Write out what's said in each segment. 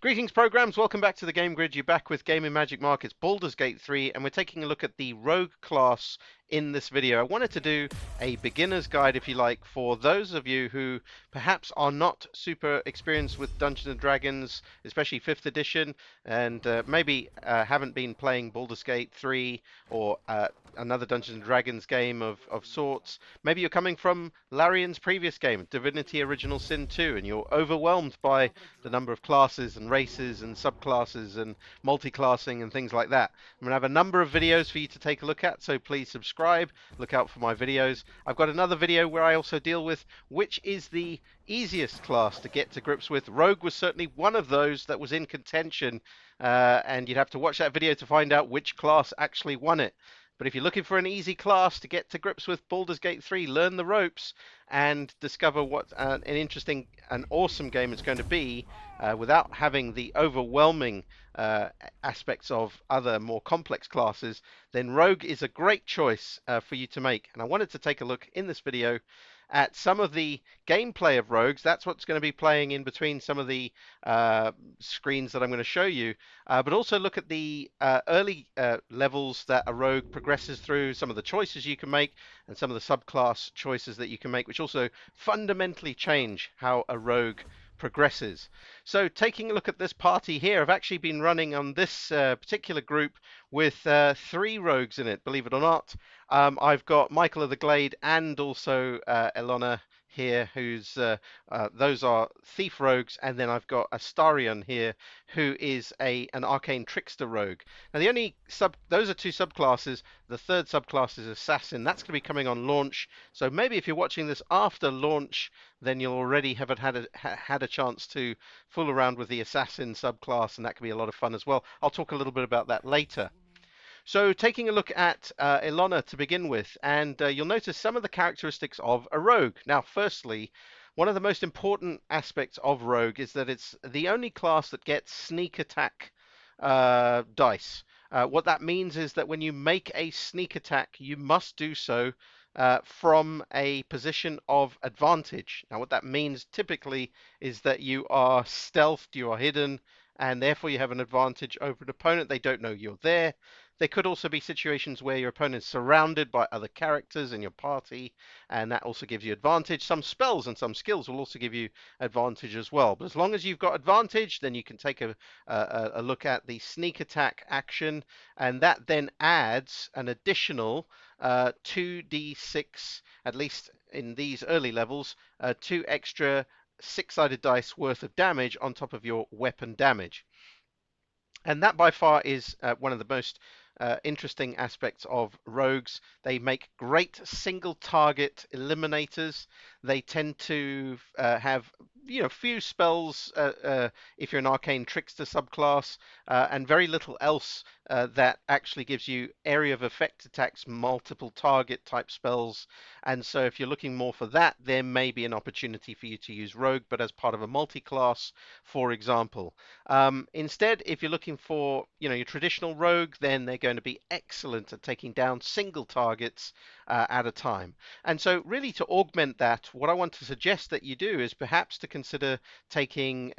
Greetings, programs. Welcome back to the Game Grid. You're back with Gaming Magic Markets Baldur's Gate 3, and we're taking a look at the Rogue class in this video. I wanted to do a beginner's guide, if you like, for those of you who perhaps are not super experienced with Dungeons & Dragons, especially 5th edition, and maybe haven't been playing Baldur's Gate 3 or another Dungeons & Dragons game of sorts. Maybe you're coming from Larian's previous game, Divinity Original Sin 2, and you're overwhelmed by the number of classes and races and subclasses and multi-classing and things like that. I'm going to have a number of videos for you to take a look at, so please subscribe, look out for my videos. I've got another video where I also deal with which is the easiest class to get to grips with. Rogue was certainly one of those that was in contention, and you'd have to watch that video to find out which class actually won it. But if you're looking for an easy class to get to grips with Baldur's Gate 3, learn the ropes and discover what an interesting and awesome game it's going to be without having the overwhelming aspects of other more complex classes, then Rogue is a great choice for you to make. And I wanted to take a look in this video at some of the gameplay of rogues. That's what's going to be playing in between some of the screens that I'm going to show you, but also look at the early levels that a rogue progresses through, some of the choices you can make, and some of the subclass choices that you can make, which also fundamentally change how a rogue progresses. So taking a look at this party here, I've actually been running on this particular group with 3 rogues in it, believe it or not. I've got Michael of the Glade and also Elona here, who's those are thief rogues, and then I've got Astarion here, who is an arcane trickster rogue. Now those are 2 subclasses. The third subclass is assassin. That's going to be coming on launch. So maybe if you're watching this after launch, then you'll already have had a chance to fool around with the assassin subclass, and that can be a lot of fun as well. I'll talk a little bit about that later. So taking a look at Ilona to begin with, and you'll notice some of the characteristics of a rogue. Now, firstly, one of the most important aspects of rogue is that it's the only class that gets sneak attack dice. What that means is that when you make a sneak attack, you must do so from a position of advantage. Now, what that means typically is that you are stealthed, you are hidden, and therefore you have an advantage over an opponent. They don't know you're there. There could also be situations where your opponent is surrounded by other characters in your party, and that also gives you advantage. Some spells and some skills will also give you advantage as well. But as long as you've got advantage, then you can take a look at the sneak attack action, and that then adds an additional 2d6, at least in these early levels, 2 extra 6-sided dice worth of damage on top of your weapon damage. And that by far is one of the most interesting aspects of rogues. They make great single target eliminators. They tend to have few spells if you're an arcane trickster subclass, and very little else that actually gives you area of effect attacks, multiple target type spells. And so if you're looking more for that, there may be an opportunity for you to use rogue, but as part of a multi-class, for example. Instead, if you're looking for your traditional rogue, then they're going to be excellent at taking down single targets at a time. And so really to augment that, what I want to suggest that you do is perhaps to consider taking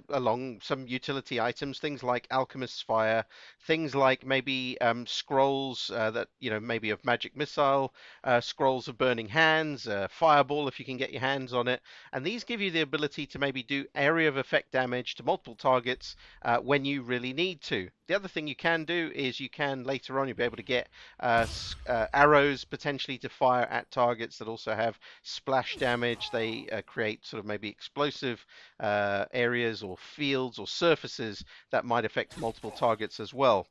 along some utility items, things like Alchemist's Fire, things like maybe scrolls that maybe of Magic Missile, scrolls of Burning Hands, Fireball if you can get your hands on it, and these give you the ability to maybe do area of effect damage to multiple targets when you really need to. The other thing you can do is you can later on you'll be able to get arrows potentially to fire at targets that also have splash damage. They create sort of maybe explosive areas or fields or surfaces that might affect multiple targets as well.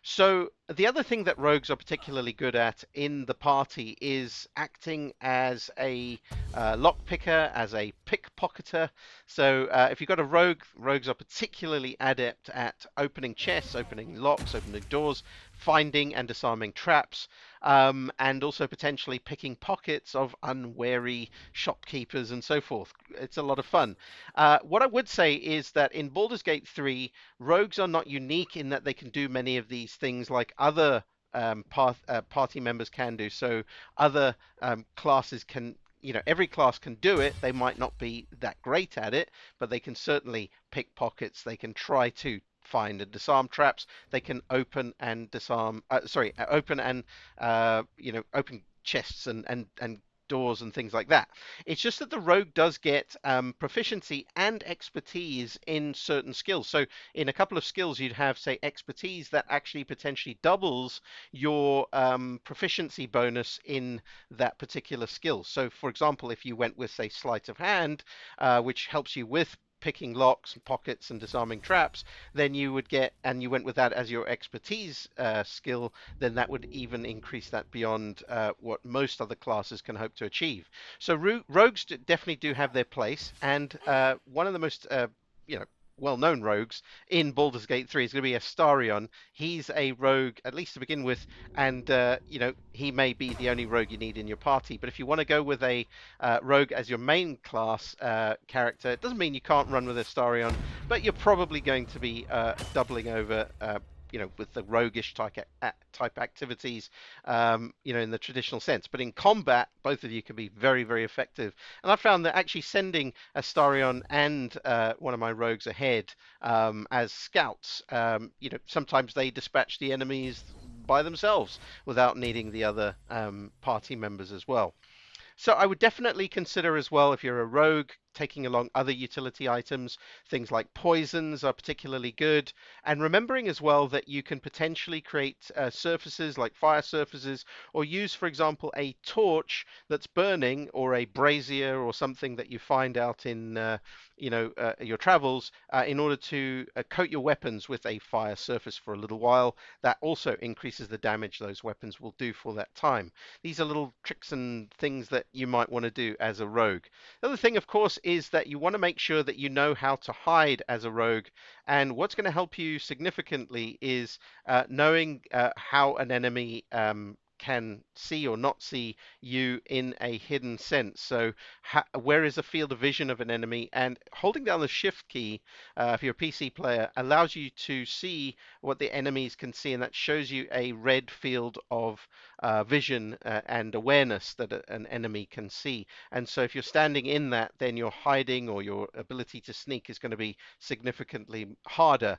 So the other thing that rogues are particularly good at in the party is acting as a lockpicker, as a pickpocketer. So if you've got a rogue, rogues are particularly adept at opening chests, opening locks, opening doors, finding and disarming traps, and also potentially picking pockets of unwary shopkeepers and so forth. It's a lot of fun. What I would say is that in Baldur's Gate 3, rogues are not unique in that they can do many of these things like other party members can do. So other classes can every class can do it. They might not be that great at it, but they can certainly pick pockets. They can try to find and disarm traps. They can open and disarm. Sorry, open and open chests and doors and things like that. It's just that the rogue does get proficiency and expertise in certain skills. So in a couple of skills, you'd have, say, expertise that actually potentially doubles your proficiency bonus in that particular skill. So, for example, if you went with, say, sleight of hand, which helps you with picking locks and pockets and disarming traps, then you would get, and you went with that as your expertise skill, then that would even increase that beyond what most other classes can hope to achieve. So rogues definitely do have their place, and one of the most you know well-known rogues in Baldur's Gate 3 is going to be Astarion. He's a rogue, at least to begin with, and he may be the only rogue you need in your party. But if you want to go with a rogue as your main class character, it doesn't mean you can't run with Astarion, but you're probably going to be doubling over. With the roguish type activities, in the traditional sense. But in combat, both of you can be very, very effective. And I found that actually sending Astarion and one of my rogues ahead as scouts, sometimes they dispatch the enemies by themselves without needing the other party members as well. So I would definitely consider as well, if you're a rogue, taking along other utility items. Things like poisons are particularly good. And remembering as well that you can potentially create surfaces like fire surfaces, or use, for example, a torch that's burning, or a brazier or something that you find out in your travels, in order to coat your weapons with a fire surface for a little while. That also increases the damage those weapons will do for that time. These are little tricks and things that you might want to do as a rogue. The other thing, of course, is that you want to make sure that you know how to hide as a rogue. And what's going to help you significantly is knowing how an enemy can see or not see you in a hidden sense. So where is the field of vision of an enemy? And holding down the shift key, if you're a PC player, allows you to see what the enemies can see, and that shows you a red field of vision and awareness that an enemy can see. And so if you're standing in that, then your hiding or your ability to sneak is going to be significantly harder.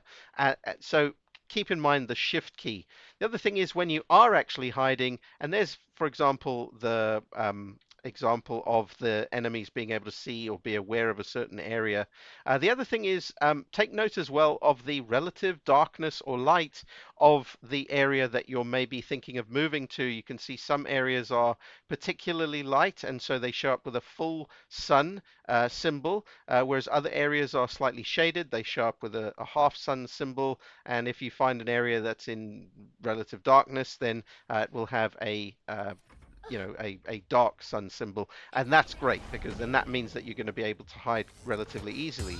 So keep in mind the shift key. The other thing is, when you are actually hiding, and there's, for example, the example of the enemies being able to see or be aware of a certain area. The other thing is, take note as well of the relative darkness or light of the area that you're maybe thinking of moving to. You can see some areas are particularly light, and so they show up with a full sun symbol, whereas other areas are slightly shaded. They show up with a half sun symbol, and if you find an area that's in relative darkness, then it will have a dark sun symbol, and that's great, because then that means that you're going to be able to hide relatively easily.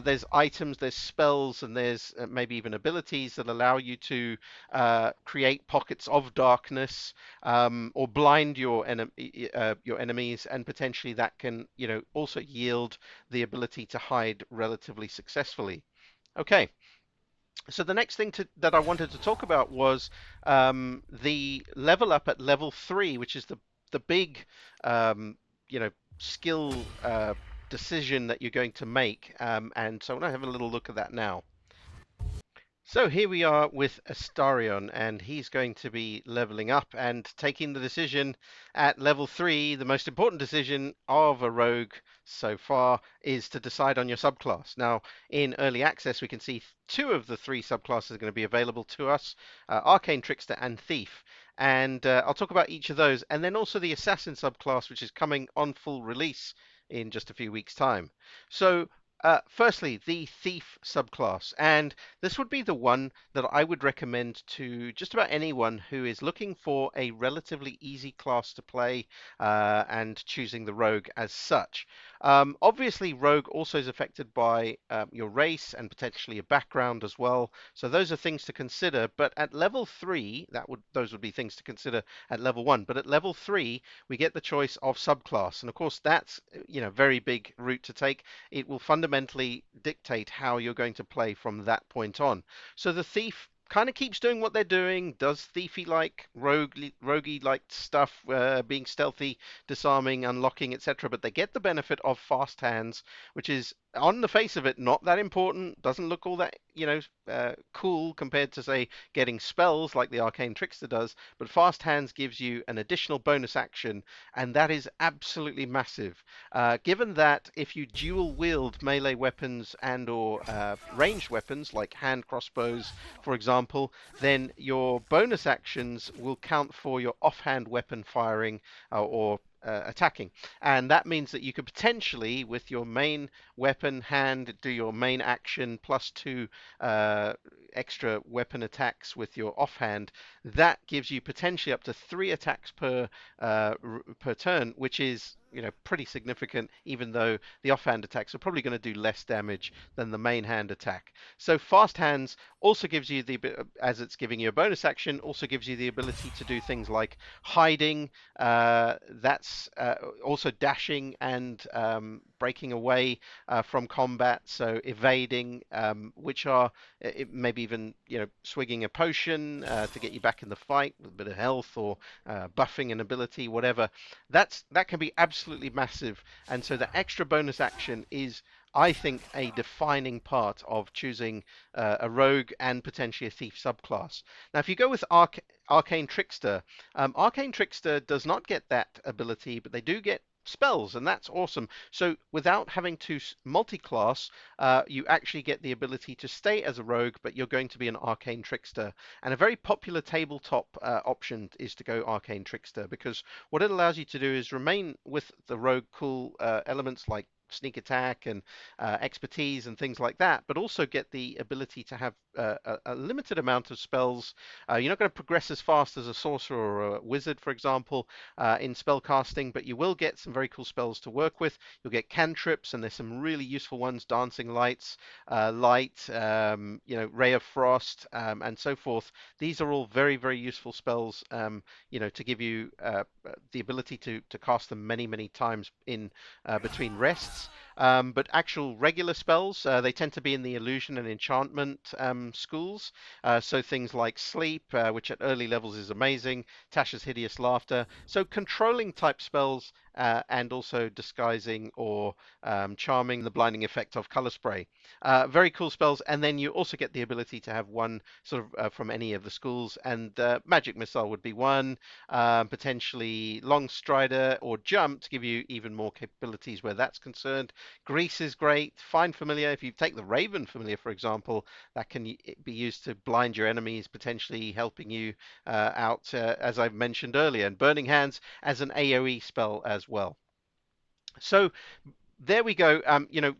There's items, there's spells, and there's maybe even abilities that allow you to create pockets of darkness, or blind your enemies, and potentially that can also yield the ability to hide relatively successfully. Okay. So the next thing that I wanted to talk about was the level up at level 3, which is the big skill decision that you're going to make. And so I want to have a little look at that now. So here we are with Astarion, and he's going to be leveling up and taking the decision at level 3. The most important decision of a rogue so far is to decide on your subclass. Now, in early access, we can see 2 of the 3 subclasses are going to be available to us, Arcane Trickster and Thief. And I'll talk about each of those, and then also the Assassin subclass, which is coming on full release in just a few weeks' time. So firstly, the Thief subclass, and this would be the one that I would recommend to just about anyone who is looking for a relatively easy class to play, and choosing the Rogue as such. Obviously, Rogue also is affected by your race and potentially a background as well, so those are things to consider. But at level 3, those would be things to consider at level 1. But at level 3, we get the choice of subclass, and of course that's very big route to take. It will fundamentally dictate how you're going to play from that point on. So the Thief kind of keeps doing what they're doing, does thiefy like roguey like stuff, being stealthy, disarming, unlocking, etc. But they get the benefit of fast hands, which is on the face of it not that important, doesn't look all that cool compared to say getting spells like the Arcane Trickster does. But fast hands gives you an additional bonus action, and that is absolutely massive. Given that if you dual wield melee weapons and or ranged weapons like hand crossbows, for example, then your bonus actions will count for your offhand weapon firing or attacking. And that means that you could potentially, with your main weapon hand, do your main action plus 2 extra weapon attacks with your offhand. That gives you potentially up to 3 attacks per turn, which is pretty significant, even though the offhand attacks are probably going to do less damage than the main hand attack. So fast hands also gives you as it's giving you a bonus action, also gives you the ability to do things like hiding, that's also dashing and breaking away from combat, so evading, which are maybe even swigging a potion to get you back in the fight with a bit of health, or buffing an ability, whatever. That can be absolutely massive, and so the extra bonus action is, I think, a defining part of choosing a rogue and potentially a thief subclass. Now, if you go with Arcane Trickster, Arcane Trickster does not get that ability, but they do get spells, and that's awesome. So without having to multi-class, you actually get the ability to stay as a rogue, but you're going to be an Arcane Trickster. And a very popular tabletop option is to go Arcane Trickster, because what it allows you to do is remain with the rogue cool elements like sneak attack and expertise and things like that, but also get the ability to have a limited amount of spells. You're not going to progress as fast as a sorcerer or a wizard, for example, in spell casting, but you will get some very cool spells to work with. You'll get cantrips, and there's some really useful ones: Dancing Lights, Light, Ray of Frost, and so forth. These are all very, very useful spells, to give you the ability to cast them many, many times in between rests. But actual regular spells, they tend to be in the illusion and enchantment schools. So things like sleep, which at early levels is amazing, Tasha's Hideous Laughter. So controlling type spells, and also disguising or charming, the blinding effect of color spray. Very cool spells. And then you also get the ability to have one sort of from any of the schools, and Magic Missile would be one, potentially Long Strider or Jump to give you even more capabilities where that's concerned. Grease is great. Find Familiar, if you take the Raven Familiar, for example, that can be used to blind your enemies, potentially helping you out, as I've mentioned earlier. And Burning Hands as an AoE spell as well. So there we go.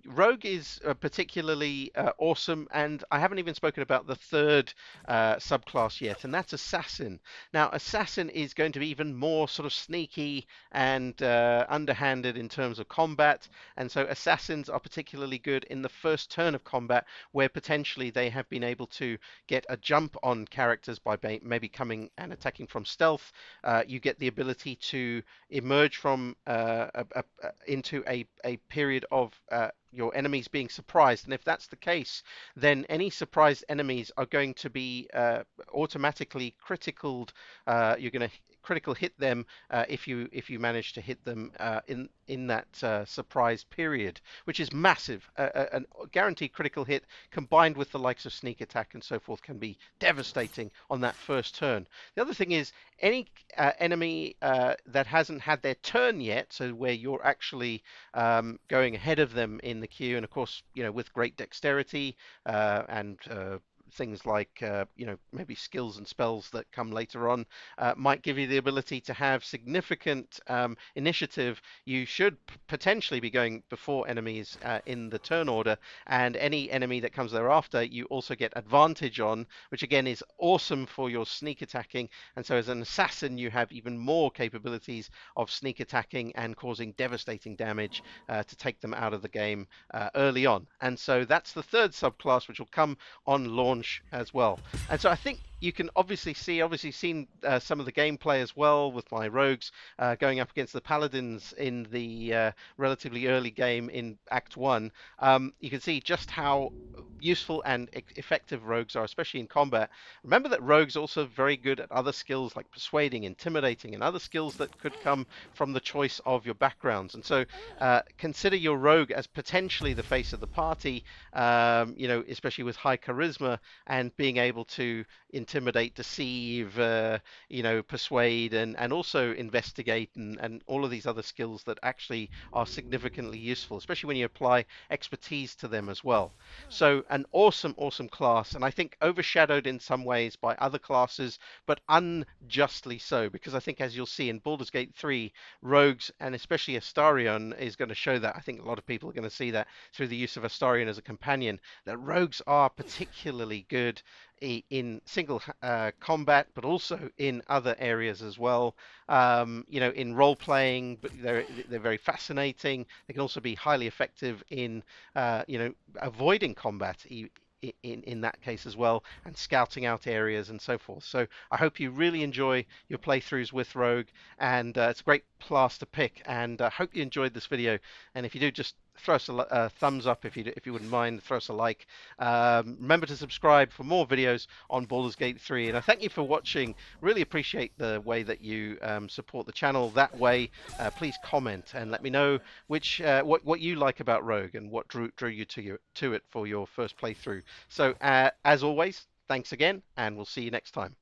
Rogue is particularly awesome, and I haven't even spoken about the third subclass yet, and that's Assassin. Now, Assassin is going to be even more sort of sneaky and underhanded in terms of combat, and so Assassins are particularly good in the first turn of combat, where potentially they have been able to get a jump on characters by maybe coming and attacking from stealth. You get the ability to emerge from into a period of your enemies being surprised, and if that's the case, then any surprised enemies are going to be automatically criticaled. You're going to critical hit them if you manage to hit them in that surprise period, which is massive. A guaranteed critical hit combined with the likes of sneak attack and so forth can be devastating on that first turn. The other thing is any enemy that hasn't had their turn yet, so where you're actually going ahead of them in the queue, and of course, with great dexterity and things like maybe skills and spells that come later on, might give you the ability to have significant initiative. You should potentially be going before enemies in the turn order, and any enemy that comes thereafter you also get advantage on, which again is awesome for your sneak attacking. And so as an assassin you have even more capabilities of sneak attacking and causing devastating damage to take them out of the game early on. And so that's the third subclass, which will come on launch as well. And so I think you can obviously seen some of the gameplay as well with my rogues going up against the paladins in the relatively early game in Act 1. You can see just how useful and effective rogues are, especially in combat. Remember that rogues also very good at other skills like persuading, intimidating, and other skills that could come from the choice of your backgrounds. And so consider your rogue as potentially the face of the party, especially with high charisma and being able to intimidate, deceive, persuade, and also investigate, and all of these other skills that actually are significantly useful, especially when you apply expertise to them as well. So an awesome, awesome class, and I think overshadowed in some ways by other classes, but unjustly so, because I think as you'll see in Baldur's Gate 3, rogues, and especially Astarion is going to show that. I think a lot of people are going to see that through the use of Astarion as a companion, that rogues are particularly good in single combat, but also in other areas as well. In role playing, but they're very fascinating. They can also be highly effective in avoiding combat. In that case as well, and scouting out areas and so forth. So I hope you really enjoy your playthroughs with Rogue, and it's a great class to pick. And I hope you enjoyed this video. And if you do, just throw us a thumbs up if you wouldn't mind. Throw us a like. Remember to subscribe for more videos on Baldur's Gate 3. And I thank you for watching. Really appreciate the way that you support the channel that way. Please comment and let me know what you like about Rogue and what drew you to it for your first playthrough. So as always, thanks again, and we'll see you next time.